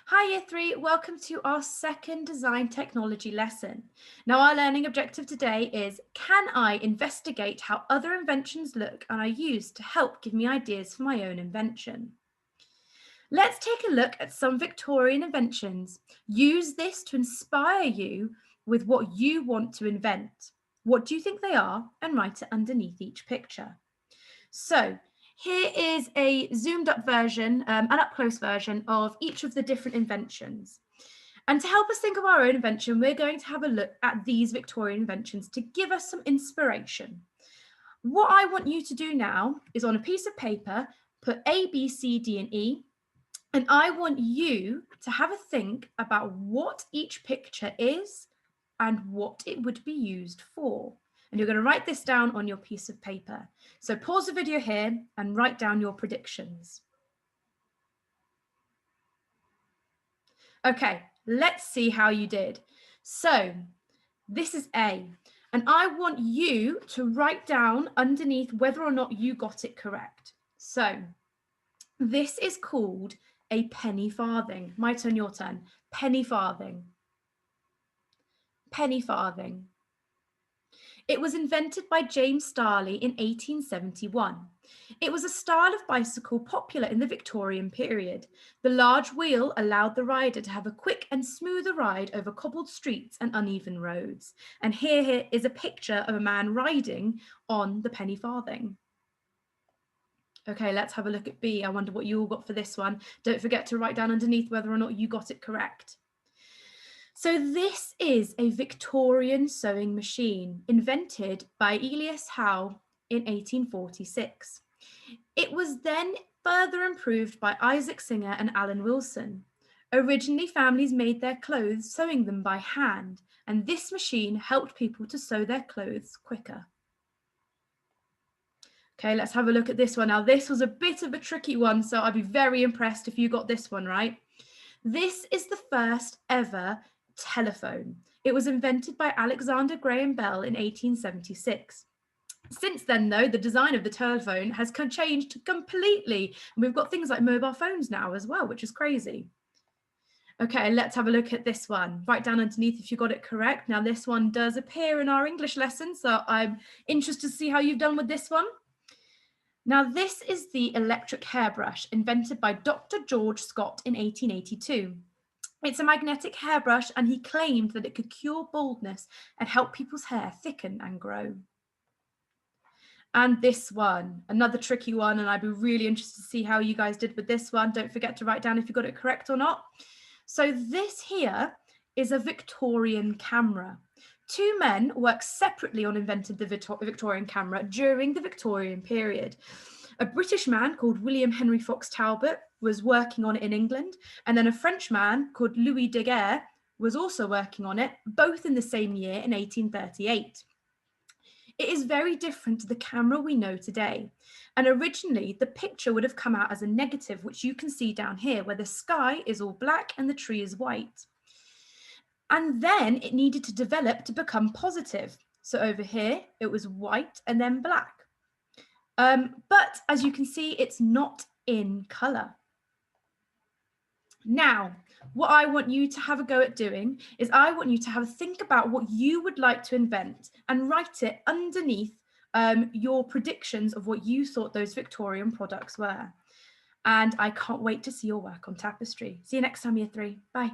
Hi Year 3, welcome to our second design technology lesson. Now our learning objective today is, can I investigate how other inventions look and are used to help give me ideas for my own invention? Let's take a look at some Victorian inventions. Use this to inspire you with what you want to invent. What do you think they are? And write it underneath each picture. So here is a zoomed up version, an up close version of each of the different inventions. And to help us think of our own invention, we're going to have a look at these Victorian inventions to give us some inspiration. What I want you to do now is on a piece of paper, put A, B, C, D, and E. And I want you to have a think about what each picture is and what it would be used for. And you're going to write this down on your piece of paper. So pause the video here and write down your predictions. Okay, let's see how you did. So this is A, and I want you to write down underneath whether or not you got it correct. So this is called a penny farthing. My turn, your turn. Penny farthing. Penny farthing. It was invented by James Starley in 1871. It was a style of bicycle popular in the Victorian period. The large wheel allowed the rider to have a quick and smoother ride over cobbled streets and uneven roads. And here is a picture of a man riding on the penny farthing. Okay, let's have a look at B. I wonder what you all got for this one. Don't forget to write down underneath whether or not you got it correct. So this is a Victorian sewing machine invented by Elias Howe in 1846. It was then further improved by Isaac Singer and Alan Wilson. Originally, families made their clothes sewing them by hand, and this machine helped people to sew their clothes quicker. Okay, let's have a look at this one. Now, this was a bit of a tricky one, so I'd be very impressed if you got this one right. This is the first ever telephone. It was invented by Alexander Graham Bell in 1876. Since then, though, the design of the telephone has changed completely. And we've got things like mobile phones now as well, which is crazy. Okay, let's have a look at this one. Write down underneath if you got it correct. Now, this one does appear in our English lesson, so I'm interested to see how you've done with this one. Now, this is the electric hairbrush invented by Dr. George Scott in 1882. It's a magnetic hairbrush, and he claimed that it could cure baldness and help people's hair thicken and grow. And this one, another tricky one, and I'd be really interested to see how you guys did with this one. Don't forget to write down if you got it correct or not. So this here is a Victorian camera. Two men worked separately on inventing the Victorian camera during the Victorian period. A British man called William Henry Fox Talbot was working on it in England, and then a French man called Louis Daguerre was also working on it, both in the same year in 1838. It is very different to the camera we know today. And originally, the picture would have come out as a negative, which you can see down here, where the sky is all black and the tree is white. And then it needed to develop to become positive. So over here, it was white and then black. But as you can see, it's not in color. Now, what I want you to have a go at doing is I want you to have a think about what you would like to invent and write it underneath your predictions of what you thought those Victorian products were. And I can't wait to see your work on tapestry. See you next time, Year 3. Bye.